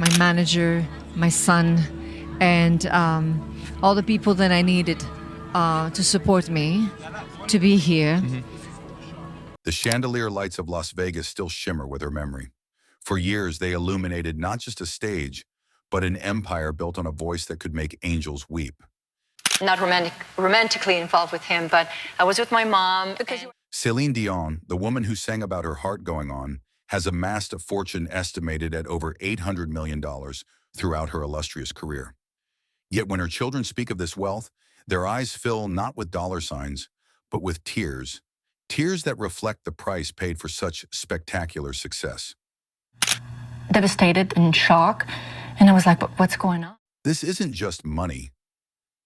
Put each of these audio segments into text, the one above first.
my manager, my son, and all the people that I needed to support me to be here. The chandelier lights of Las Vegas still shimmer with her memory. For years, they illuminated not just a stage, but an empire built on a voice that could make angels weep. Not romantically involved with him, but I was with my mom. Céline Dion, the woman who sang about her heart going on, has amassed a fortune estimated at over $800 million throughout her illustrious career. Yet when her children speak of this wealth, their eyes fill not with dollar signs, but with tears. Tears that reflect the price paid for such spectacular success. Devastated and shocked, and I was like, but what's going on? This isn't just money.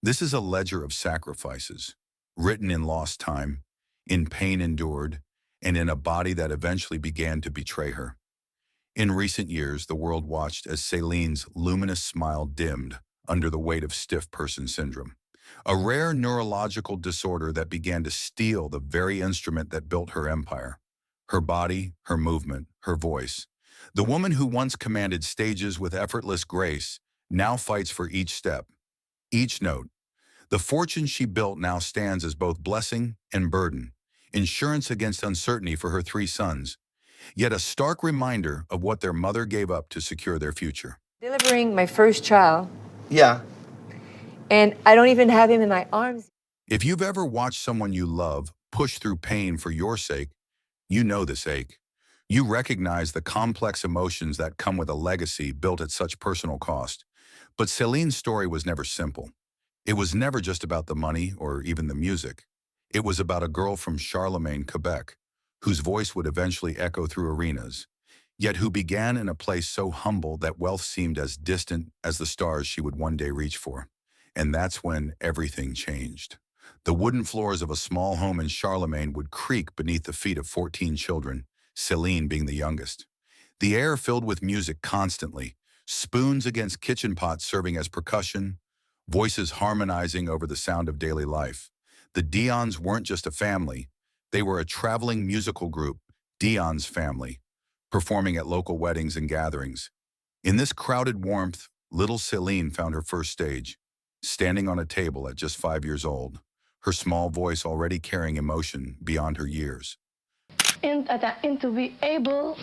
This is a ledger of sacrifices, written in lost time, in pain endured, and in a body that eventually began to betray her. In recent years, the world watched as Céline's luminous smile dimmed under the weight of stiff person syndrome, a rare neurological disorder that began to steal the very instrument that built her empire. Her body, her movement, her voice. The woman who once commanded stages with effortless grace now fights for each step, each note. The fortune she built now stands as both blessing and burden, insurance against uncertainty for her 3 sons, yet a stark reminder of what their mother gave up to secure their future. Delivering my first child. Yeah. And I don't even have him in my arms. If you've ever watched someone you love push through pain for your sake, you know this ache. You recognize the complex emotions that come with a legacy built at such personal cost. But Céline's story was never simple. It was never just about the money or even the music. It was about a girl from Charlemagne, Quebec, whose voice would eventually echo through arenas, yet who began in a place so humble that wealth seemed as distant as the stars she would one day reach for. And that's when everything changed. The wooden floors of a small home in Charlemagne would creak beneath the feet of 14 children, Céline being the youngest. The air filled with music constantly, spoons against kitchen pots serving as percussion, voices harmonizing over the sound of daily life. The Dions weren't just a family, they were a traveling musical group, Dion's Family, performing at local weddings and gatherings. In this crowded warmth, little Céline found her first stage, standing on a table at just 5 years old, her small voice already carrying emotion beyond her years. And to be able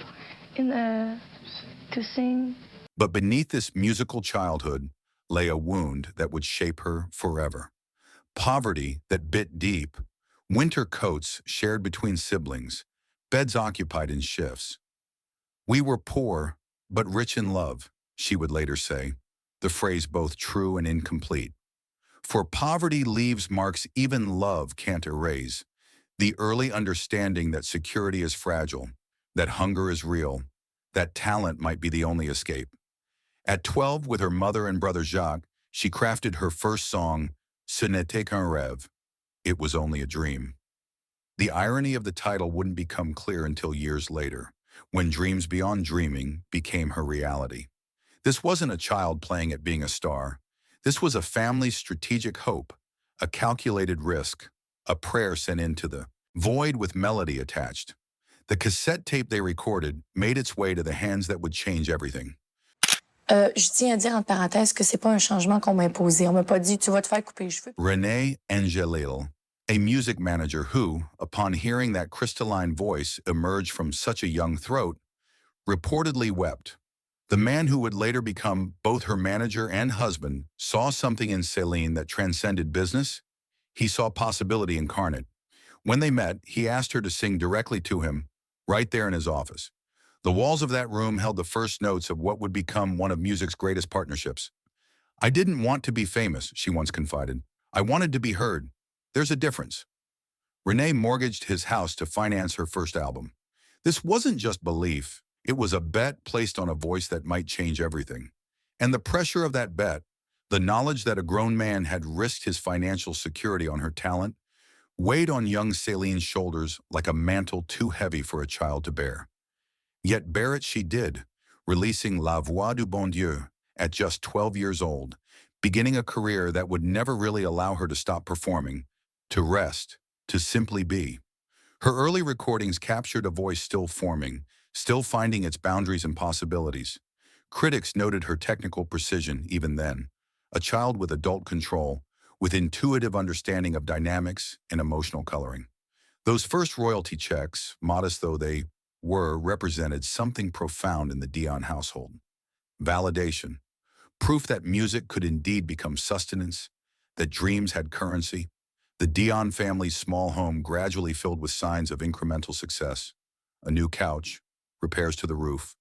to sing. But beneath this musical childhood lay a wound that would shape her forever. Poverty that bit deep, winter coats shared between siblings, beds occupied in shifts. "We were poor, but rich in love," she would later say, the phrase both true and incomplete. For poverty leaves marks even love can't erase. The early understanding that security is fragile, that hunger is real, that talent might be the only escape. At 12, with her mother and brother Jacques, she crafted her first song, Ce n'était qu'un rêve. It was only a dream. The irony of the title wouldn't become clear until years later, when dreams beyond dreaming became her reality. This wasn't a child playing at being a star. This was a family's strategic hope, a calculated risk, a prayer sent into the void with melody attached. The cassette tape they recorded made its way to the hands that would change everything. Je tiens à dire entre parenthèses que c'est pas un changement qu'on m'a imposé. On m'a pas dit tu vas te faire couper les cheveux. Rene Angelil, a music manager who, upon hearing that crystalline voice emerge from such a young throat, reportedly wept. The man who would later become both her manager and husband saw something in Céline that transcended business. He saw possibility incarnate. When they met, he asked her to sing directly to him, right there in his office. The walls of that room held the first notes of what would become one of music's greatest partnerships. "I didn't want to be famous," she once confided. "I wanted to be heard. There's a difference." Rene mortgaged his house to finance her first album. This wasn't just belief. It was a bet placed on a voice that might change everything. And the pressure of that bet, the knowledge that a grown man had risked his financial security on her talent, weighed on young Céline's shoulders like a mantle too heavy for a child to bear. Yet bear it she did, releasing La Voix du Bon Dieu at just 12 years old, beginning a career that would never really allow her to stop performing, to rest, to simply be. Her early recordings captured a voice still forming, still finding its boundaries and possibilities. Critics noted her technical precision even then, a child with adult control, with intuitive understanding of dynamics and emotional coloring. Those first royalty checks, modest though they were, represented something profound in the Dion household. Validation, proof that music could indeed become sustenance, that dreams had currency. The Dion family's small home gradually filled with signs of incremental success. A new couch, repairs to the roof,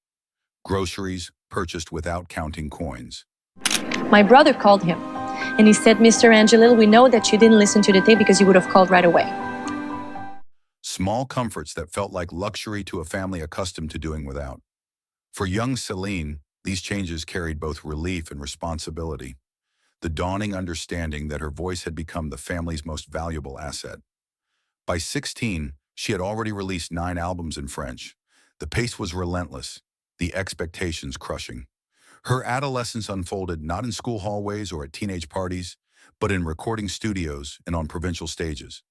groceries purchased without counting coins. My brother called him, and he said, Mr. Angelil, we know that you didn't listen to the tape because you would have called right away. Small comforts that felt like luxury to a family accustomed to doing without. For young Céline, these changes carried both relief and responsibility, the dawning understanding that her voice had become the family's most valuable asset. By 16, she had already released 9 albums in French. The pace was relentless, the expectations crushing. Her adolescence unfolded not in school hallways or at teenage parties, but in recording studios and on provincial stages.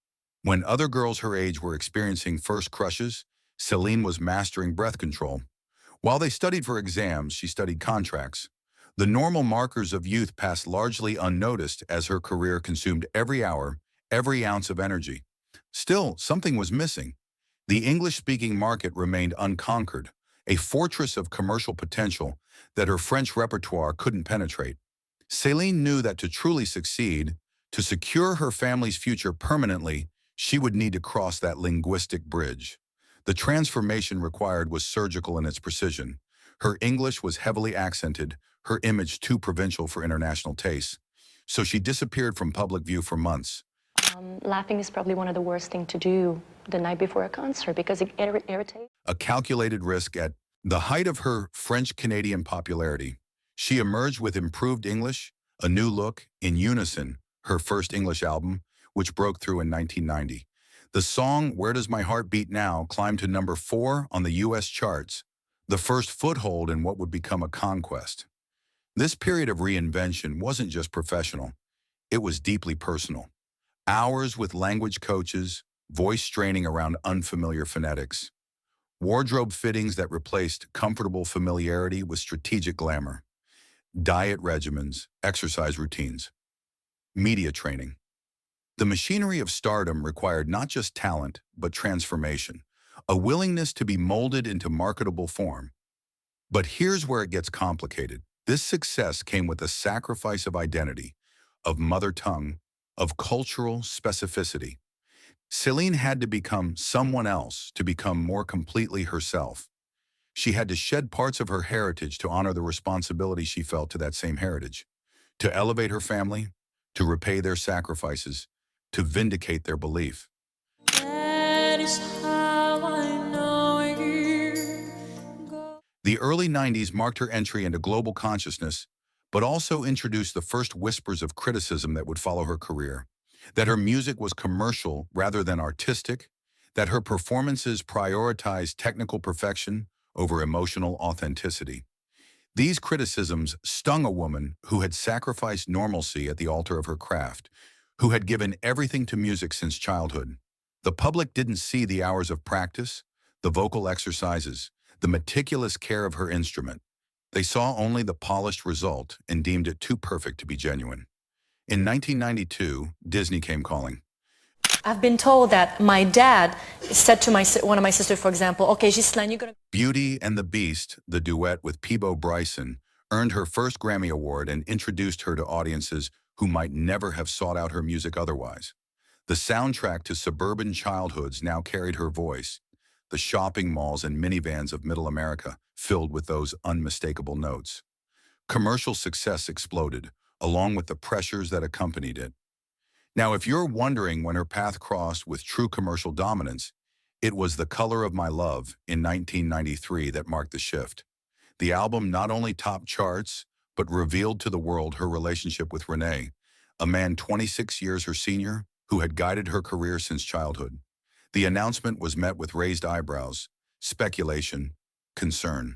When other girls her age were experiencing first crushes, Céline was mastering breath control. While they studied for exams, she studied contracts. The normal markers of youth passed largely unnoticed as her career consumed every hour, every ounce of energy. Still, something was missing. The English-speaking market remained unconquered, a fortress of commercial potential that her French repertoire couldn't penetrate. Céline knew that to truly succeed, to secure her family's future permanently, she would need to cross that linguistic bridge. The transformation required was surgical in its precision. Her English was heavily accented, her image too provincial for international tastes. So she disappeared from public view for months. Laughing is probably one of the worst things to do the night before a concert because it irritates. A calculated risk at the height of her French-Canadian popularity. She emerged with improved English, a new look, in Unison, her first English album, which broke through in 1990. The song Where Does My Heart Beat Now climbed to number 4 on the U.S. charts, the first foothold in what would become a conquest. This period of reinvention wasn't just professional, it was deeply personal. Hours with language coaches, voice straining around unfamiliar phonetics. Wardrobe fittings that replaced comfortable familiarity with strategic glamour. Diet regimens, exercise routines. Media training. The machinery of stardom required not just talent, but transformation, a willingness to be molded into marketable form. But here's where it gets complicated. This success came with a sacrifice of identity, of mother tongue, of cultural specificity. Céline had to become someone else to become more completely herself. She had to shed parts of her heritage to honor the responsibility she felt to that same heritage, to elevate her family, to repay their sacrifices, to vindicate their belief. That is how I know you go. The early 90s marked her entry into global consciousness, but also introduced the first whispers of criticism that would follow her career. That her music was commercial rather than artistic, that her performances prioritized technical perfection over emotional authenticity. These criticisms stung a woman who had sacrificed normalcy at the altar of her craft, who had given everything to music since childhood. The public didn't see the hours of practice, the vocal exercises, the meticulous care of her instrument. They saw only the polished result and deemed it too perfect to be genuine. In 1992, Disney came calling. I've been told that my dad said to one of my sisters, for example, okay, Ghislaine, you're going to... Beauty and the Beast, the duet with Peabo Bryson, earned her first Grammy Award and introduced her to audiences who might never have sought out her music otherwise. The soundtrack to suburban childhoods now carried her voice, the shopping malls and minivans of Middle America filled with those unmistakable notes. Commercial success exploded, along with the pressures that accompanied it. Now, if you're wondering when her path crossed with true commercial dominance, it was The Color of My Love in 1993 that marked the shift. The album not only topped charts, but revealed to the world her relationship with Rene, a man 26 years her senior, who had guided her career since childhood. The announcement was met with raised eyebrows, speculation, concern.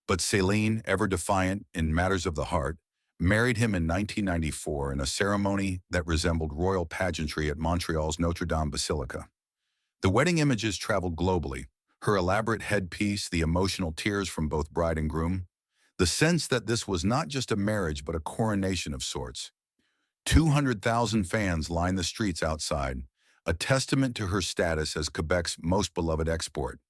But Céline, ever defiant in matters of the heart, married him in 1994 in a ceremony that resembled royal pageantry at Montreal's Notre Dame Basilica. The wedding images traveled globally, her elaborate headpiece, the emotional tears from both bride and groom. The sense that this was not just a marriage but a coronation of sorts. 200,000 fans lined the streets outside, a testament to her status as Quebec's most beloved export.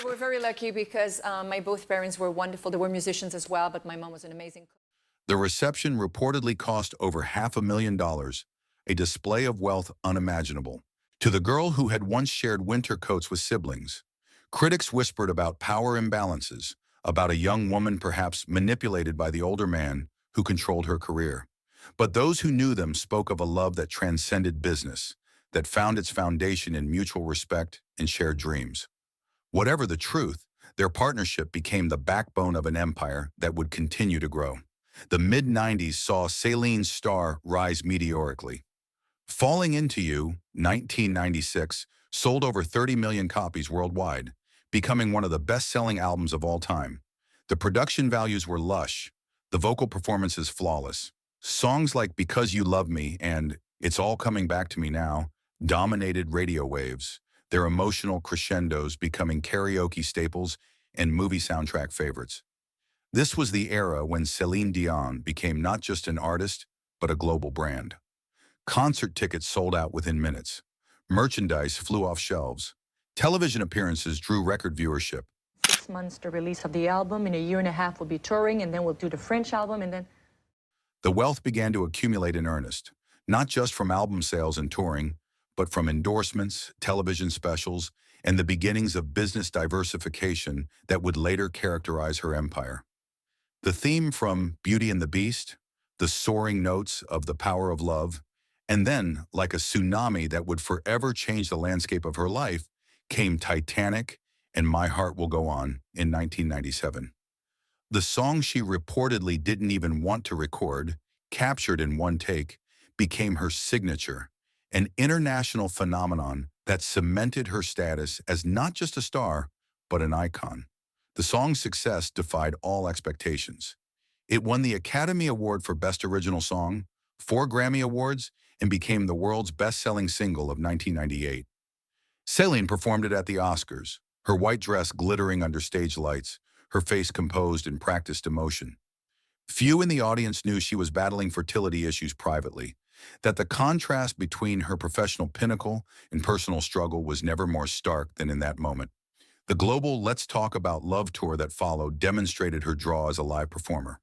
We're very lucky because my both parents were wonderful. They were musicians as well, but my mom was an amazing cook. The reception reportedly cost over $500,000, a display of wealth unimaginable. To the girl who had once shared winter coats with siblings, critics whispered about power imbalances, about a young woman perhaps manipulated by the older man who controlled her career. But those who knew them spoke of a love that transcended business, that found its foundation in mutual respect and shared dreams. Whatever the truth, their partnership became the backbone of an empire that would continue to grow. The mid-90s saw Céline's star rise meteorically. Falling Into You, 1996, sold over 30 million copies worldwide, becoming one of the best-selling albums of all time. The production values were lush, the vocal performances flawless. Songs like Because You Love Me and It's All Coming Back to Me Now dominated radio waves, their emotional crescendos becoming karaoke staples and movie soundtrack favorites. This was the era when Céline Dion became not just an artist, but a global brand. Concert tickets sold out within minutes. Merchandise flew off shelves. Television appearances drew record viewership. 6 months to release of the album. In a year and a half, we'll be touring, and then we'll do the French album, and then... The wealth began to accumulate in earnest, not just from album sales and touring, but from endorsements, television specials, and the beginnings of business diversification that would later characterize her empire. The theme from Beauty and the Beast, the soaring notes of The Power of Love, and then, like a tsunami that would forever change the landscape of her life, came Titanic and My Heart Will Go On in 1997. The song she reportedly didn't even want to record, captured in one take, became her signature, an international phenomenon that cemented her status as not just a star, but an icon. The song's success defied all expectations. It won the Academy Award for Best Original Song, 4 Grammy Awards, and became the world's best-selling single of 1998. Céline performed it at the Oscars, her white dress glittering under stage lights, her face composed in practiced emotion. Few in the audience knew she was battling fertility issues privately, that the contrast between her professional pinnacle and personal struggle was never more stark than in that moment. The global Let's Talk About Love tour that followed demonstrated her draw as a live performer.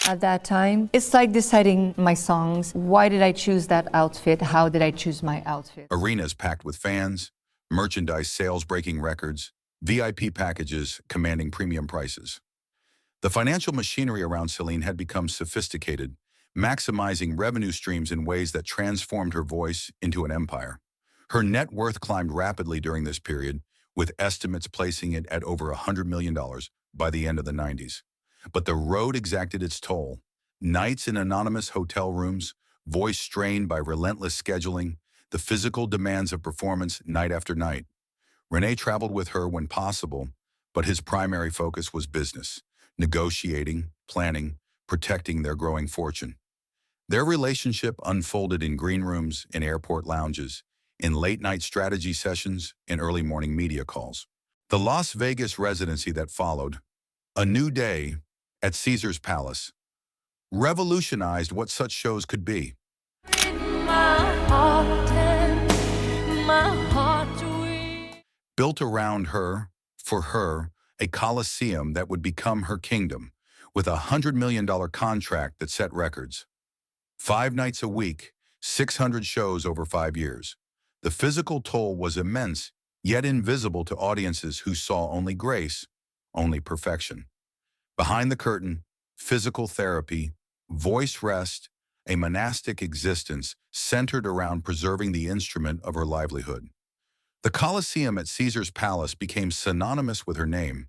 At that time, it's like deciding my songs. Why did I choose that outfit? How did I choose my outfit? Arenas packed with fans, merchandise sales breaking records, VIP packages commanding premium prices. The financial machinery around Céline had become sophisticated, maximizing revenue streams in ways that transformed her voice into an empire. Her net worth climbed rapidly during this period, with estimates placing it at over $100 million by the end of the 90s. But the road exacted its toll. Nights in anonymous hotel rooms, voice strained by relentless scheduling, the physical demands of performance night after night. Rene traveled with her when possible, but his primary focus was business, negotiating, planning, protecting their growing fortune. Their relationship unfolded in green rooms, in airport lounges, in late-night strategy sessions, and early morning media calls. The Las Vegas residency that followed, A New Day at Caesar's Palace, revolutionized what such shows could be. Built around her, for her, a coliseum that would become her kingdom, with a $100 million contract that set records. 5 nights a week, 600 shows over 5 years. The physical toll was immense, yet invisible to audiences who saw only grace, only perfection. Behind the curtain, physical therapy, voice rest, a monastic existence centered around preserving the instrument of her livelihood. The Colosseum at Caesar's Palace became synonymous with her name,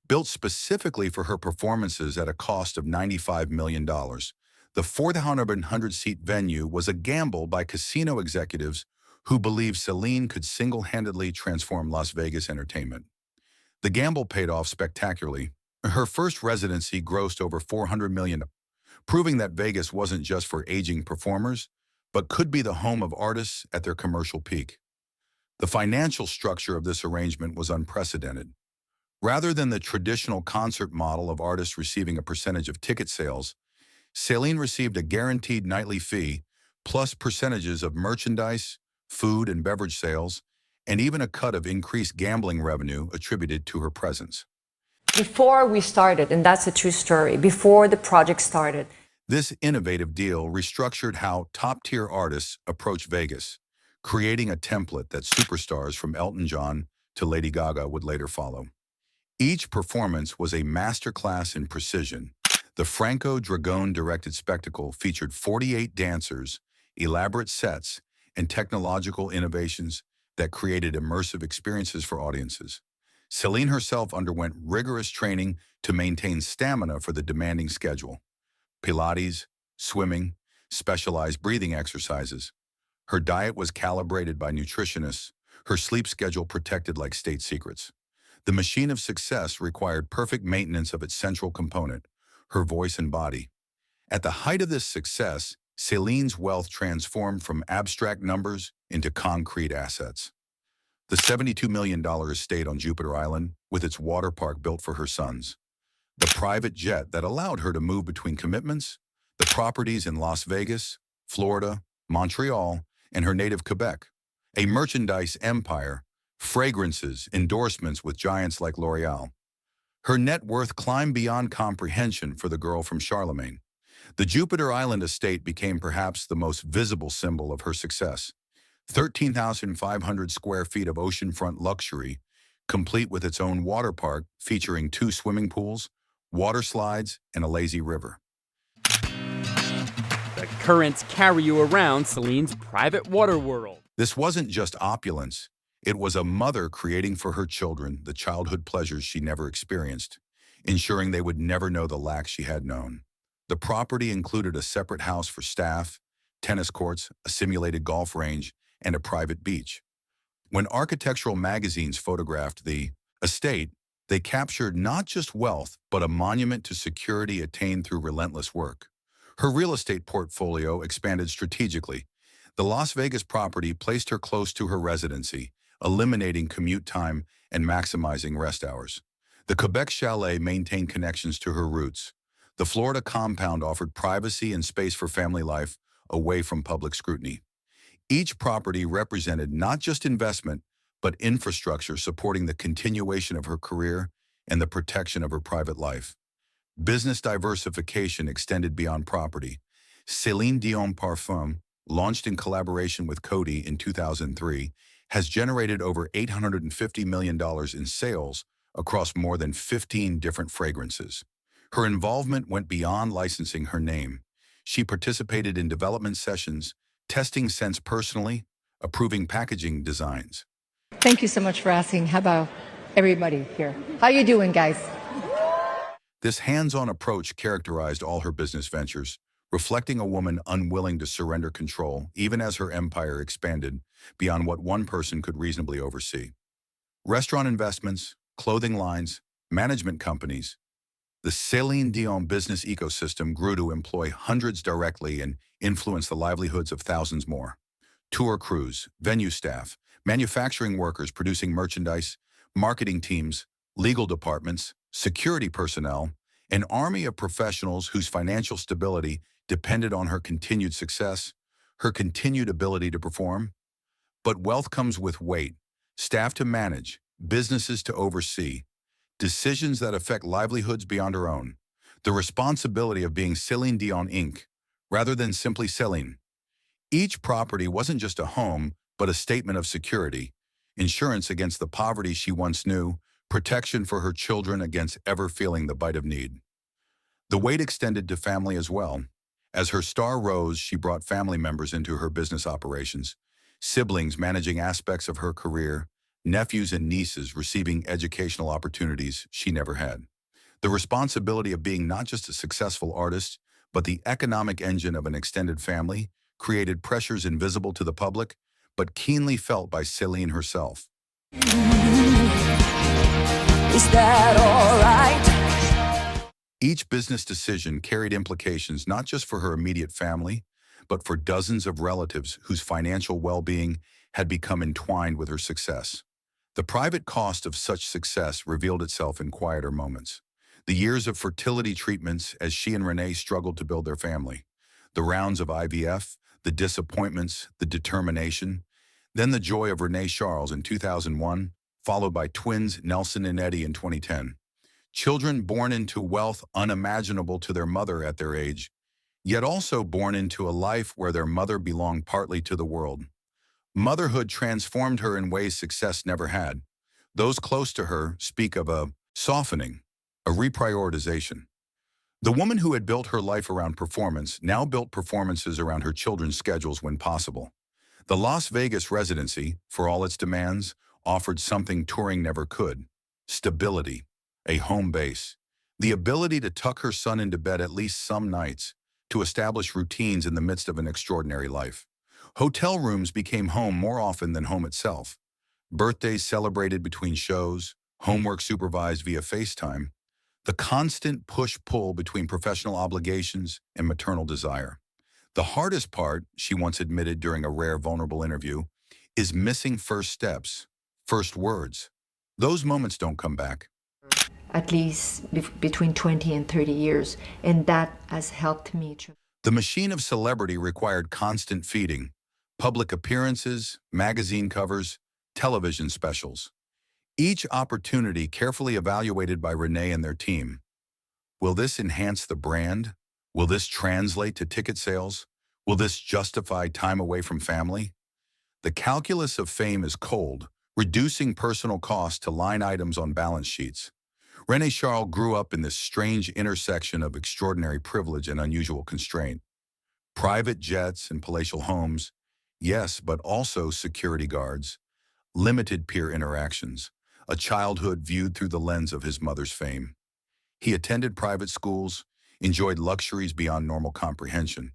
built specifically for her performances at a cost of $95 million. The 4,100-seat venue was a gamble by casino executives who believed Céline could single-handedly transform Las Vegas entertainment. The gamble paid off spectacularly. Her first residency grossed over $400 million, proving that Vegas wasn't just for aging performers, but could be the home of artists at their commercial peak. The financial structure of this arrangement was unprecedented. Rather than the traditional concert model of artists receiving a percentage of ticket sales, Céline received a guaranteed nightly fee, plus percentages of merchandise, food and beverage sales, and even a cut of increased gambling revenue attributed to her presence. Before we started, and that's a true story, before the project started, This innovative deal restructured how top-tier artists approach Vegas, creating a template that superstars from Elton John to Lady Gaga would later follow. Each performance was a masterclass in precision. The Franco Dragone-directed spectacle featured 48 dancers, elaborate sets, and technological innovations that created immersive experiences for audiences. Céline herself underwent rigorous training to maintain stamina for the demanding schedule. Pilates, swimming, specialized breathing exercises. Her diet was calibrated by nutritionists, her sleep schedule protected like state secrets. The machine of success required perfect maintenance of its central component, her voice and body. At the height of this success, Céline's wealth transformed from abstract numbers into concrete assets. The $72 million estate on Jupiter Island, with its water park built for her sons. The private jet that allowed her to move between commitments, the properties in Las Vegas, Florida, Montreal, and her native Quebec. A merchandise empire, fragrances, endorsements with giants like L'Oreal. Her net worth climbed beyond comprehension for the girl from Charlemagne. The Jupiter Island estate became perhaps the most visible symbol of her success. 13,500 square feet of oceanfront luxury, complete with its own water park featuring 2 swimming pools, water slides, and a lazy river. The currents carry you around Celine's private water world. This wasn't just opulence. It was a mother creating for her children the childhood pleasures she never experienced, ensuring they would never know the lack she had known. The property included a separate house for staff, tennis courts, a simulated golf range, and a private beach. When architectural magazines photographed the estate, they captured not just wealth, but a monument to security attained through relentless work. Her real estate portfolio expanded strategically. The Las Vegas property placed her close to her residency, eliminating commute time and maximizing rest hours. The Quebec chalet maintained connections to her roots. The Florida compound offered privacy and space for family life away from public scrutiny. Each property represented not just investment, but infrastructure supporting the continuation of her career and the protection of her private life. Business diversification extended beyond property. Céline Dion Parfum, launched in collaboration with Coty in 2003, has generated over $850 million in sales across more than 15 different fragrances. Her involvement went beyond licensing her name. She participated in development sessions, testing scents personally, approving packaging designs. thank you so much for asking. How about everybody here? How you doing, guys? This hands-on approach characterized all her business ventures, reflecting a woman unwilling to surrender control, even as her empire expanded beyond what one person could reasonably oversee. Restaurant investments, clothing lines, management companies. The Céline Dion business ecosystem grew to employ hundreds directly and influence the livelihoods of thousands more. Tour crews, venue staff, manufacturing workers producing merchandise, marketing teams, legal departments, security personnel, an army of professionals whose financial stability depended on her continued success, her continued ability to perform. But wealth comes with weight, staff to manage, businesses to oversee, decisions that affect livelihoods beyond her own, the responsibility of being Céline Dion Inc., rather than simply Céline. Each property wasn't just a home, but a statement of security, insurance against the poverty she once knew, protection for her children against ever feeling the bite of need. The weight extended to family as well. As her star rose, she brought family members into her business operations, siblings managing aspects of her career, nephews and nieces receiving educational opportunities she never had. The responsibility of being not just a successful artist, but the economic engine of an extended family created pressures invisible to the public, but keenly felt by Céline herself. Is that all right? Each business decision carried implications not just for her immediate family, but for dozens of relatives whose financial well-being had become entwined with her success. The private cost of such success revealed itself in quieter moments. The years of fertility treatments as she and Rene struggled to build their family. The rounds of IVF, the disappointments, the determination. Then the joy of Rene Charles in 2001, followed by twins Nelson and Eddie in 2010. Children born into wealth unimaginable to their mother at their age, yet also born into a life where their mother belonged partly to the world. Motherhood transformed her in ways success never had. Those close to her speak of a softening, a reprioritization. The woman who had built her life around performance now built performances around her children's schedules when possible. The Las Vegas residency, for all its demands, offered something touring never could: stability, a home base, the ability to tuck her son into bed at least some nights, to establish routines in the midst of an extraordinary life. Hotel rooms became home more often than home itself. Birthdays celebrated between shows, homework supervised via FaceTime, the constant push-pull between professional obligations and maternal desire. The hardest part, she once admitted during a rare vulnerable interview, is missing first steps, first words. Those moments don't come back. At least between 20 and 30 years, and that has helped me. The machine of celebrity required constant feeding, public appearances, magazine covers, television specials. Each opportunity carefully evaluated by Rene and their team. Will this enhance the brand? Will this translate to ticket sales? Will this justify time away from family? The calculus of fame is cold, reducing personal costs to line items on balance sheets. Rene Charles grew up in this strange intersection of extraordinary privilege and unusual constraint. Private jets and palatial homes, yes, but also security guards, limited peer interactions, a childhood viewed through the lens of his mother's fame. He attended private schools, enjoyed luxuries beyond normal comprehension,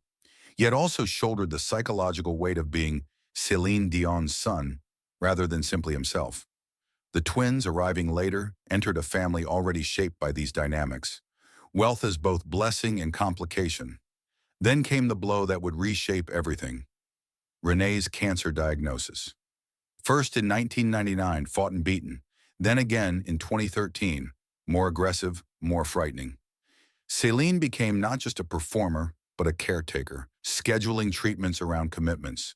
yet also shouldered the psychological weight of being Céline Dion's son rather than simply himself. The twins, arriving later, entered a family already shaped by these dynamics. Wealth as both blessing and complication. Then came the blow that would reshape everything: Rene's cancer diagnosis. First in 1999, fought and beaten. Then again in 2013, more aggressive, more frightening. Céline became not just a performer, but a caretaker, scheduling treatments around commitments.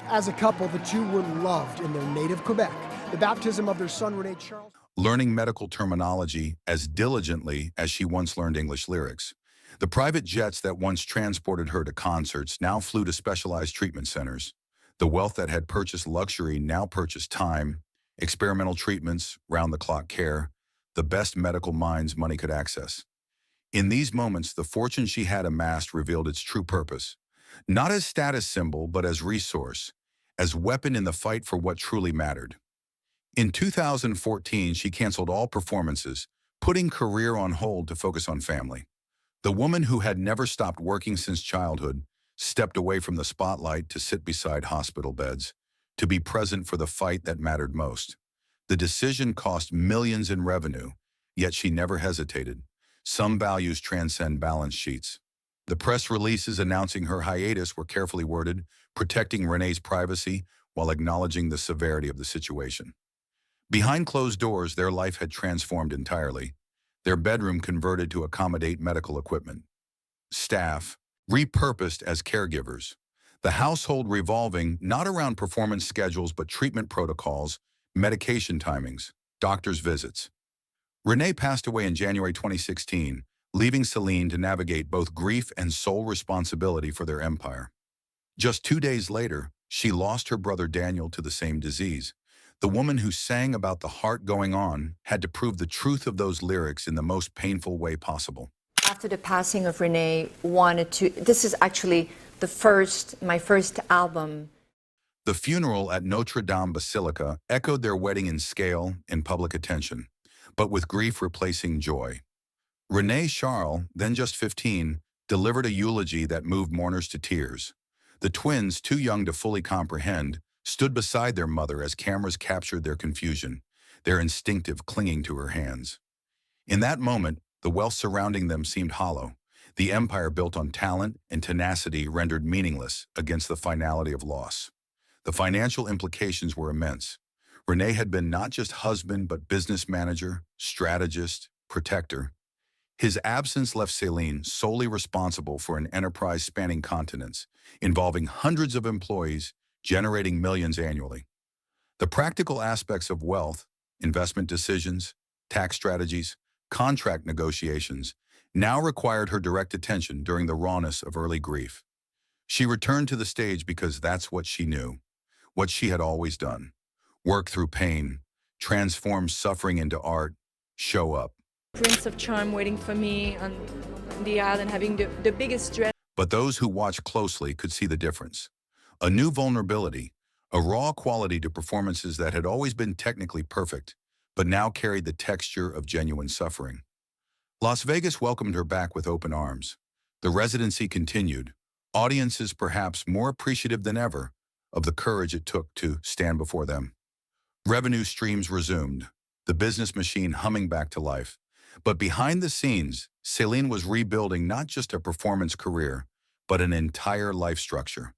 As a couple, the two were loved in their native Quebec. The baptism of their son, Rene Charles. Learning medical terminology as diligently as she once learned English lyrics. The private jets that once transported her to concerts now flew to specialized treatment centers. The wealth that had purchased luxury now purchased time, experimental treatments, round-the-clock care, the best medical minds money could access. In these moments, the fortune she had amassed revealed its true purpose. Not as status symbol, but as resource, as weapon in the fight for what truly mattered. In 2014, she canceled all performances, putting career on hold to focus on family. The woman who had never stopped working since childhood stepped away from the spotlight to sit beside hospital beds, to be present for the fight that mattered most. The decision cost millions in revenue, yet she never hesitated. Some values transcend balance sheets. The press releases announcing her hiatus were carefully worded, protecting Rene's privacy while acknowledging the severity of the situation. Behind closed doors, their life had transformed entirely. Their bedroom converted to accommodate medical equipment. Staff repurposed as caregivers. The household revolving not around performance schedules but treatment protocols, medication timings, doctor's visits. Rene passed away in January 2016, leaving Céline to navigate both grief and sole responsibility for their empire. Just 2 days later, she lost her brother Daniel to the same disease. The woman who sang about the heart going on had to prove the truth of those lyrics in the most painful way possible. After the passing of Rene, this is actually my first album. The funeral at Notre Dame Basilica echoed their wedding in scale and public attention, but with grief replacing joy. Rene Charles, then just 15, delivered a eulogy that moved mourners to tears. The twins, too young to fully comprehend, stood beside their mother as cameras captured their confusion, their instinctive clinging to her hands. In that moment, the wealth surrounding them seemed hollow, the empire built on talent and tenacity rendered meaningless against the finality of loss. The financial implications were immense. Rene had been not just husband, but business manager, strategist, protector. His absence left Céline solely responsible for an enterprise spanning continents, involving hundreds of employees, generating millions annually. The practical aspects of wealth, investment decisions, tax strategies, contract negotiations, now required her direct attention during the rawness of early grief. She returned to the stage because that's what she knew, what she had always done. Work through pain, transform suffering into art, show up. Prince of Charm waiting for me on the aisle and having the biggest dress. But those who watched closely could see the difference. A new vulnerability, a raw quality to performances that had always been technically perfect, but now carried the texture of genuine suffering. Las Vegas welcomed her back with open arms. The residency continued, audiences perhaps more appreciative than ever of the courage it took to stand before them. Revenue streams resumed, the business machine humming back to life. But behind the scenes, Céline was rebuilding not just a performance career, but an entire life structure.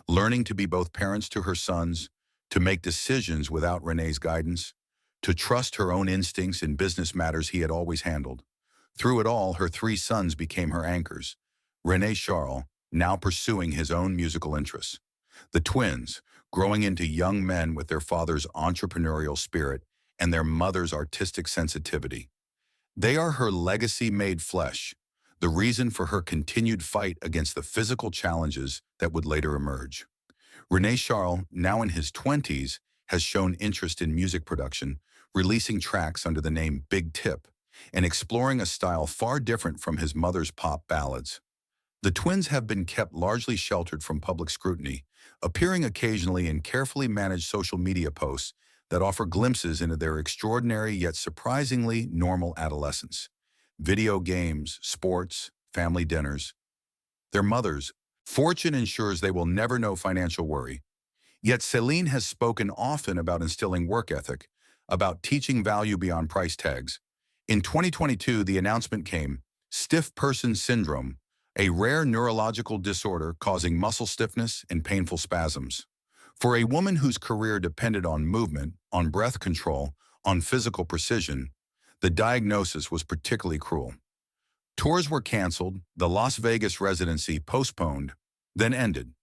Learning to be both parents to her sons, to make decisions without René's guidance, to trust her own instincts in business matters he had always handled. Through it all, her three sons became her anchors. Rene Charles, now pursuing his own musical interests. The twins, growing into young men with their father's entrepreneurial spirit and their mother's artistic sensitivity. They are her legacy made flesh, the reason for her continued fight against the physical challenges that would later emerge. Rene Charles, now in his 20s, has shown interest in music production, releasing tracks under the name Big Tip, and exploring a style far different from his mother's pop ballads. The twins have been kept largely sheltered from public scrutiny, appearing occasionally in carefully managed social media posts that offer glimpses into their extraordinary yet surprisingly normal adolescence. Video games, sports, family dinners. Their mothers, fortune ensures they will never know financial worry. Yet Céline has spoken often about instilling work ethic, about teaching value beyond price tags. In 2022, the announcement came, stiff person syndrome, a rare neurological disorder causing muscle stiffness and painful spasms. For a woman whose career depended on movement, on breath control, on physical precision, the diagnosis was particularly cruel. Tours were canceled, the Las Vegas residency postponed, then ended.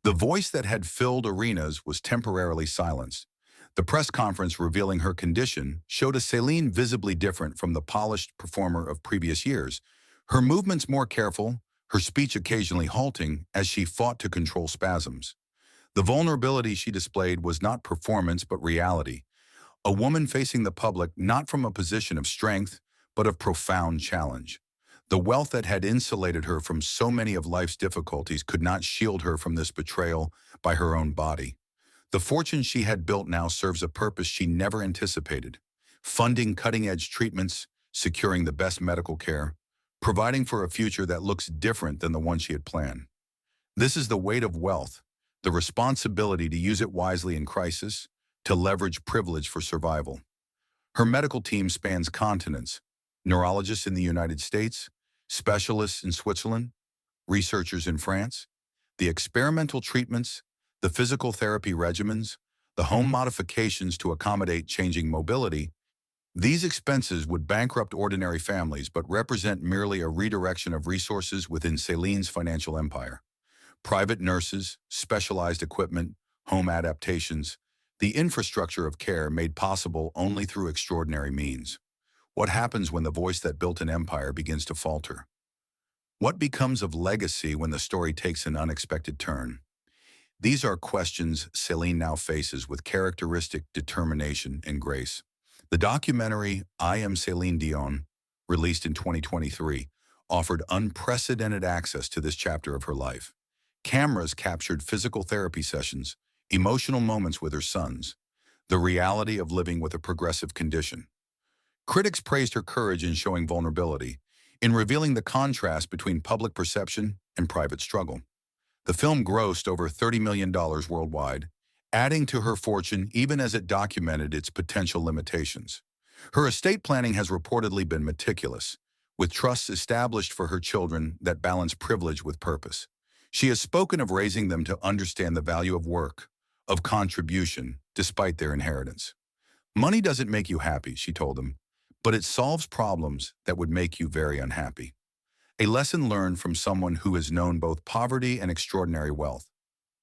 The voice that had filled arenas was temporarily silenced. The press conference revealing her condition showed a Céline visibly different from the polished performer of previous years. Her movements more careful, her speech occasionally halting as she fought to control spasms. The vulnerability she displayed was not performance but reality. A woman facing the public not from a position of strength, but of profound challenge. The wealth that had insulated her from so many of life's difficulties could not shield her from this betrayal by her own body. The fortune she had built now serves a purpose she never anticipated, funding cutting-edge treatments, securing the best medical care, providing for a future that looks different than the one she had planned. This is the weight of wealth, the responsibility to use it wisely in crisis, to leverage privilege for survival. Her medical team spans continents, neurologists in the United States, specialists in Switzerland, researchers in France. The experimental treatments, the physical therapy regimens, the home modifications to accommodate changing mobility, these expenses would bankrupt ordinary families but represent merely a redirection of resources within Céline's financial empire. Private nurses, specialized equipment, home adaptations, the infrastructure of care made possible only through extraordinary means. What happens when the voice that built an empire begins to falter? What becomes of legacy when the story takes an unexpected turn? These are questions Céline now faces with characteristic determination and grace. The documentary I Am Céline Dion, released in 2023, offered unprecedented access to this chapter of her life. Cameras captured physical therapy sessions, emotional moments with her sons, the reality of living with a progressive condition. Critics praised her courage in showing vulnerability, in revealing the contrast between public perception and private struggle. The film grossed over $30 million worldwide, adding to her fortune even as it documented its potential limitations. Her estate planning has reportedly been meticulous, with trusts established for her children that balance privilege with purpose. She has spoken of raising them to understand the value of work, of contribution, despite their inheritance. Money doesn't make you happy, she told him, but it solves problems that would make you very unhappy. A lesson learned from someone who has known both poverty and extraordinary wealth.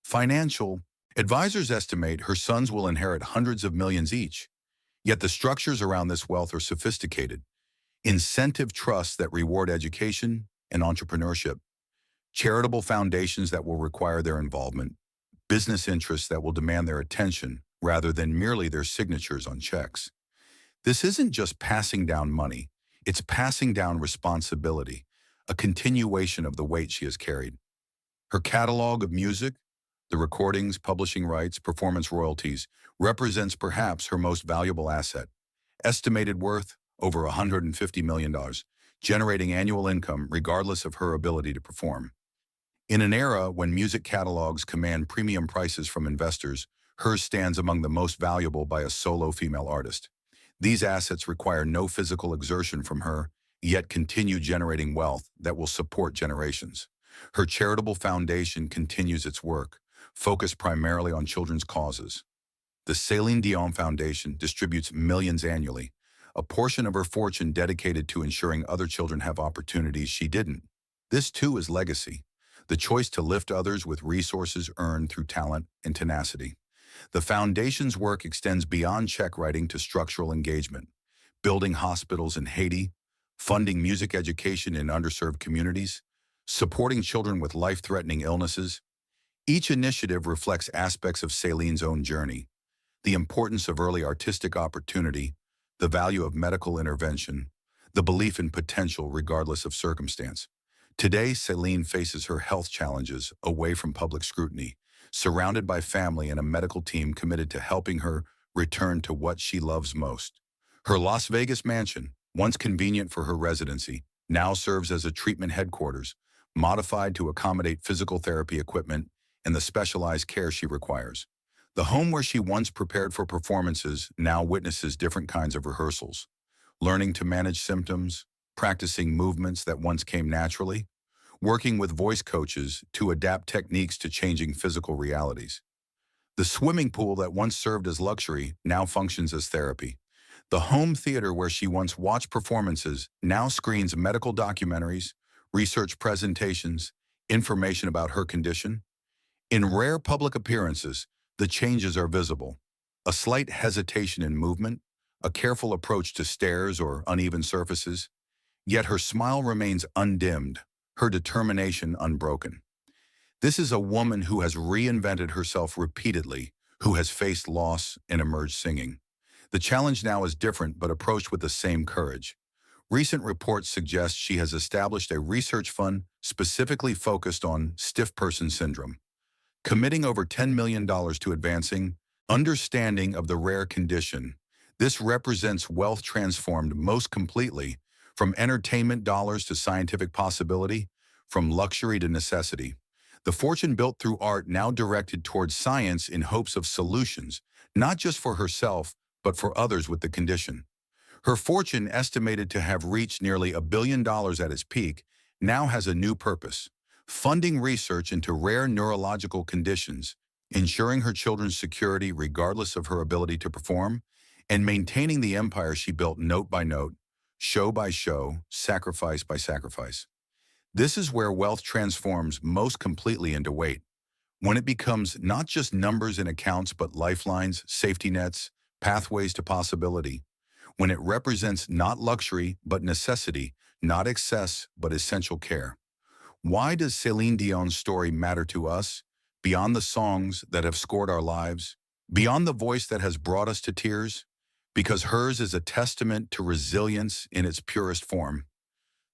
Financial advisors estimate her sons will inherit hundreds of millions each, yet the structures around this wealth are sophisticated. Incentive trusts that reward education and entrepreneurship, charitable foundations that will require their involvement, business interests that will demand their attention rather than merely their signatures on checks. This isn't just passing down money, it's passing down responsibility, a continuation of the weight she has carried. Her catalog of music, the recordings, publishing rights, performance royalties, represents perhaps her most valuable asset, estimated worth over $150 million, generating annual income regardless of her ability to perform. In an era when music catalogs command premium prices from investors, hers stands among the most valuable by a solo female artist. These assets require no physical exertion from her, yet continue generating wealth that will support generations. Her charitable foundation continues its work, focused primarily on children's causes. The Céline Dion Foundation distributes millions annually, a portion of her fortune dedicated to ensuring other children have opportunities she didn't. This too is legacy, the choice to lift others with resources earned through talent and tenacity. The foundation's work extends beyond check writing to structural engagement, building hospitals in Haiti, funding music education in underserved communities, supporting children with life-threatening illnesses. Each initiative reflects aspects of Céline's own journey: the importance of early artistic opportunity, the value of medical intervention, the belief in potential regardless of circumstance. Today, Céline faces her health challenges away from public scrutiny, surrounded by family and a medical team committed to helping her return to what she loves most. Her Las Vegas mansion, once convenient for her residency, now serves as a treatment headquarters, modified to accommodate physical therapy equipment and the specialized care she requires. The home where she once prepared for performances now witnesses different kinds of rehearsals, learning to manage symptoms, practicing movements that once came naturally, working with voice coaches to adapt techniques to changing physical realities. The swimming pool that once served as luxury now functions as therapy. The home theater where she once watched performances now screens medical documentaries, research presentations, information about her condition. In rare public appearances, the changes are visible: a slight hesitation in movement, a careful approach to stairs or uneven surfaces. Yet her smile remains undimmed, her determination unbroken. This is a woman who has reinvented herself repeatedly, who has faced loss and emerged singing. The challenge now is different but approached with the same courage. Recent reports suggest she has established a research fund specifically focused on stiff person syndrome, committing over $10 million to advancing understanding of the rare condition. This represents wealth transformed most completely, from entertainment dollars to scientific possibility, from luxury to necessity. The fortune built through art now directed towards science in hopes of solutions, not just for herself, but for others with the condition. Her fortune, estimated to have reached nearly $1 billion at its peak, now has a new purpose: funding research into rare neurological conditions, ensuring her children's security regardless of her ability to perform, and maintaining the empire she built note by note, show by show, sacrifice by sacrifice. This is where wealth transforms most completely into weight, when it becomes not just numbers in accounts but lifelines, safety nets, pathways to possibility, when it represents not luxury but necessity, not excess but essential care. Why does Céline Dion's story matter to us, beyond the songs that have scored our lives, beyond the voice that has brought us to tears? Because hers is a testament to resilience in its purest form.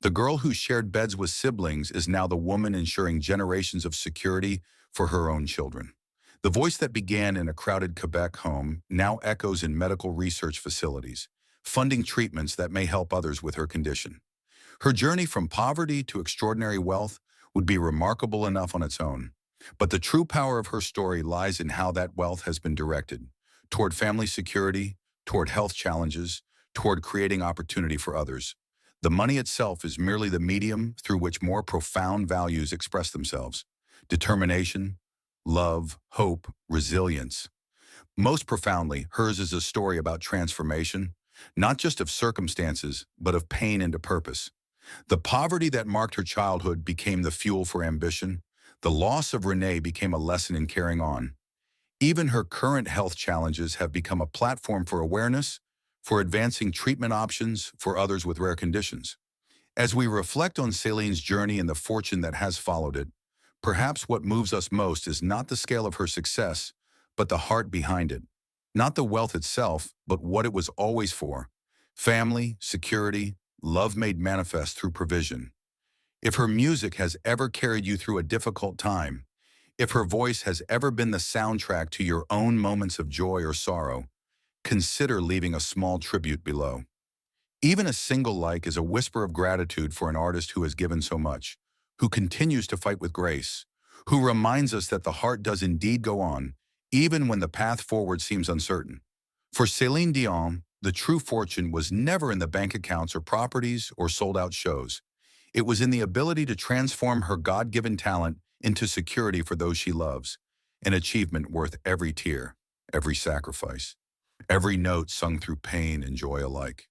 The girl who shared beds with siblings is now the woman ensuring generations of security for her own children. The voice that began in a crowded Quebec home now echoes in medical research facilities, funding treatments that may help others with her condition. Her journey from poverty to extraordinary wealth would be remarkable enough on its own. But the true power of her story lies in how that wealth has been directed: toward family security, toward health challenges, toward creating opportunity for others. The money itself is merely the medium through which more profound values express themselves: determination, love, hope, resilience. Most profoundly, hers is a story about transformation, not just of circumstances, but of pain into purpose. The poverty that marked her childhood became the fuel for ambition. The loss of Rene became a lesson in carrying on. Even her current health challenges have become a platform for awareness, for advancing treatment options for others with rare conditions. As we reflect on Céline's journey and the fortune that has followed it, perhaps what moves us most is not the scale of her success, but the heart behind it. Not the wealth itself, but what it was always for. Family, security, love made manifest through provision. If her music has ever carried you through a difficult time, if her voice has ever been the soundtrack to your own moments of joy or sorrow, consider leaving a small tribute below. Even a single like is a whisper of gratitude for an artist who has given so much, who continues to fight with grace, who reminds us that the heart does indeed go on, even when the path forward seems uncertain. For Céline Dion, the true fortune was never in the bank accounts or properties or sold-out shows. It was in the ability to transform her God-given talent into security for those she loves, an achievement worth every tear, every sacrifice, every note sung through pain and joy alike.